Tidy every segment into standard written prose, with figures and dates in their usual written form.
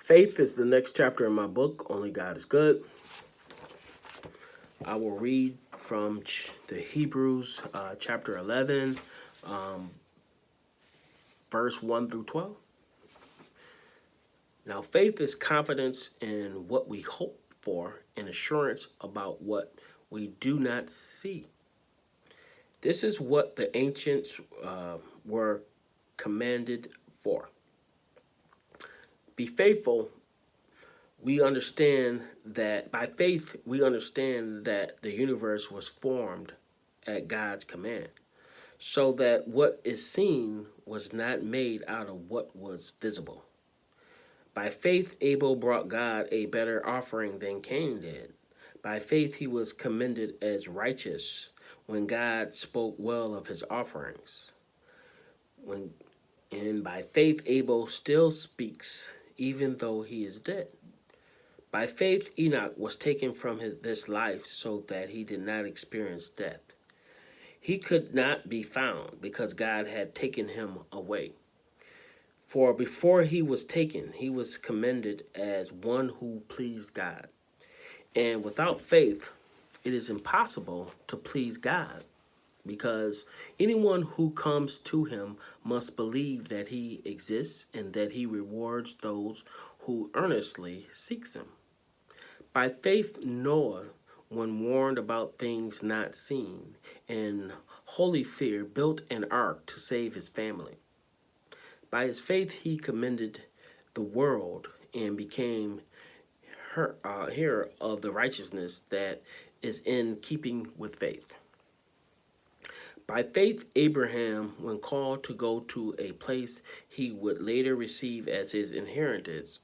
Faith is the next chapter in my book, Only God is Good. I will read from the Hebrews chapter 11, verse 1 through 12. Now, faith is confidence in what we hope for and assurance about what we do not see. This is what the ancients were commanded for. Be faithful. We understand that by faith, we understand that the universe was formed at God's command, so that what is seen was not made out of what was visible. By faith, Abel brought God a better offering than Cain did. By faith, he was commended as righteous when God spoke well of his offerings. And by faith, Abel still speaks, even though he is dead. By faith, Enoch was taken from this life so that he did not experience death. He could not be found because God had taken him away. For before he was taken, he was commended as one who pleased God. And without faith, it is impossible to please God, because anyone who comes to him must believe that he exists and that he rewards those who earnestly seek him. By faith, Noah, when warned about things not seen, in holy fear, built an ark to save his family. By his faith, he commended the world and became heir of the righteousness that is in keeping with faith. By faith, Abraham, when called to go to a place he would later receive as his inheritance,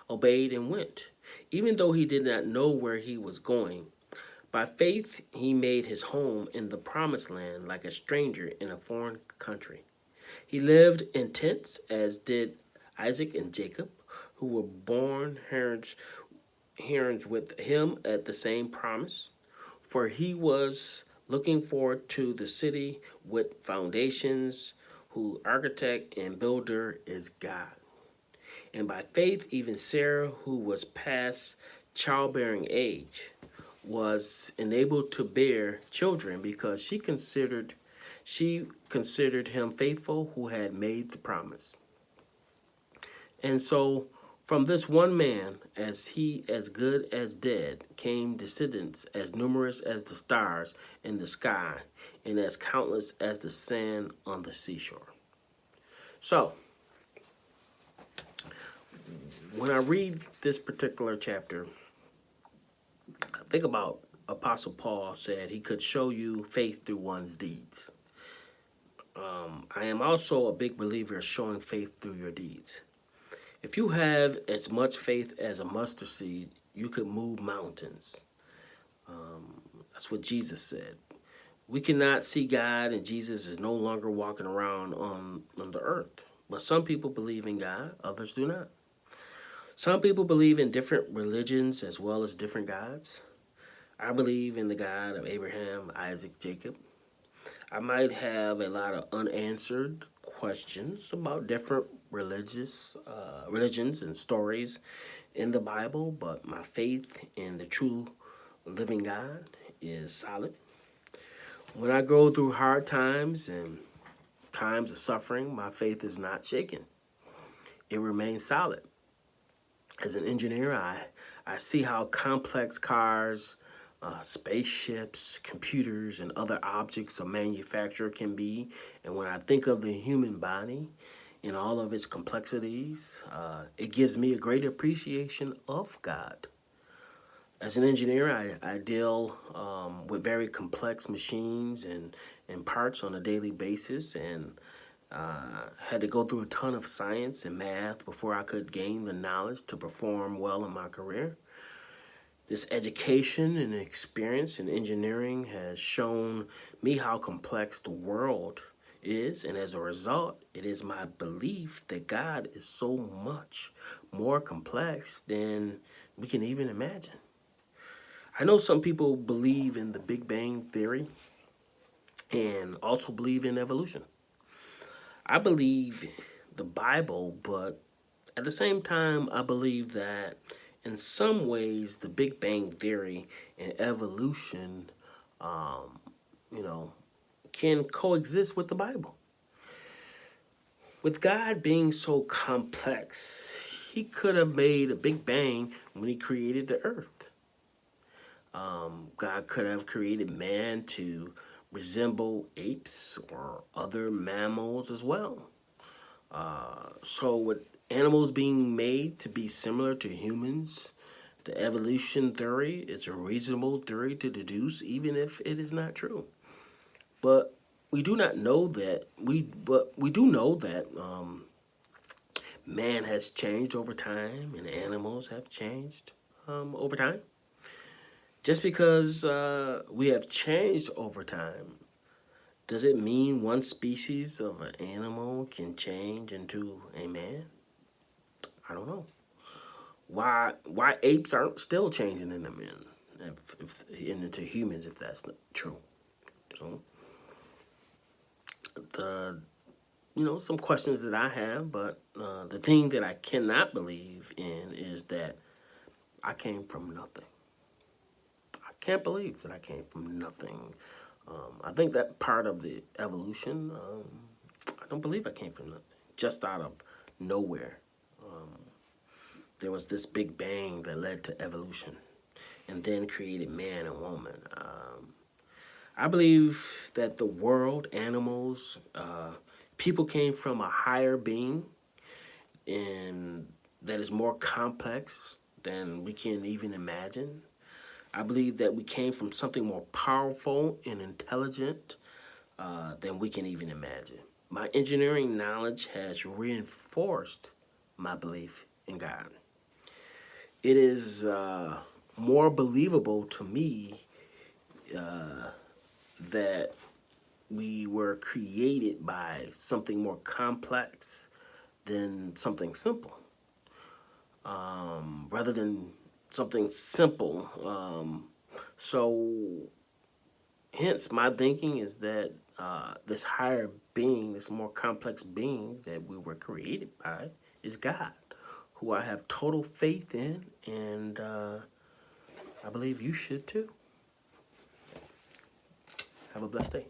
obeyed and went, even though he did not know where he was going. By faith, he made his home in the promised land like a stranger in a foreign country. He lived in tents, as did Isaac and Jacob, who were born heirs with him at the same promise. For he was looking forward to the city with foundations, whose architect and builder is God. And by faith, even Sarah, who was past childbearing age, was enabled to bear children because she considered him faithful who had made the promise. And so from this one man, as good as dead, came descendants as numerous as the stars in the sky and as countless as the sand on the seashore. So when I read this particular chapter, I think about Apostle Paul said he could show you faith through one's deeds. I am also a big believer of showing faith through your deeds. If you have as much faith as a mustard seed, you could move mountains. That's what Jesus said. We cannot see God, and Jesus is no longer walking around on the earth. But some people believe in God, others do not. Some people believe in different religions as well as different gods. I believe in the God of Abraham, Isaac, Jacob. I might have a lot of unanswered questions about different religions and stories in the Bible, but my faith in the true living God is solid. When I go through hard times and times of suffering, my faith is not shaken. It remains solid. As an engineer, I see how complex cars, spaceships, computers, and other objects of manufacture can be. And when I think of the human body and all of its complexities, it gives me a great appreciation of God. As an engineer, I deal with very complex machines and parts on a daily basis, and had to go through a ton of science and math before I could gain the knowledge to perform well in my career. This education and experience in engineering has shown me how complex the world is, and as a result, it is my belief that God is so much more complex than we can even imagine. I know some people believe in the Big Bang Theory and also believe in evolution. I believe the Bible, but At the same time, I believe that in some ways, the Big Bang Theory and evolution, um, you know, can coexist with the Bible. With God being so complex, he could have made a Big Bang when he created the earth. God could have created man to resemble apes or other mammals as well. So, with animals being made to be similar to humans, the evolution theory is a reasonable theory to deduce, even if it is not true. But we do not know that we do know that man has changed over time and animals have changed over time. Just because we have changed over time, does it mean one species of an animal can change into a man? I don't know. Why apes aren't still changing into men, into humans, if that's not true? So the some questions that I have, but the thing that I cannot believe in is that I came from nothing. I can't believe that I came from nothing. I think that part of the evolution, I don't believe I came from nothing. Just out of nowhere, there was this big bang that led to evolution and then created man and woman. I believe that the world, animals, people came from a higher being and that is more complex than we can even imagine. I believe that we came from something more powerful and intelligent than we can even imagine. My engineering knowledge has reinforced my belief in God. It is more believable to me that we were created by something more complex than something simple. Rather than something simple. So, hence, my thinking is that this higher being, this more complex being that we were created by, is God, who I have total faith in, and I believe you should too. Have a blessed day.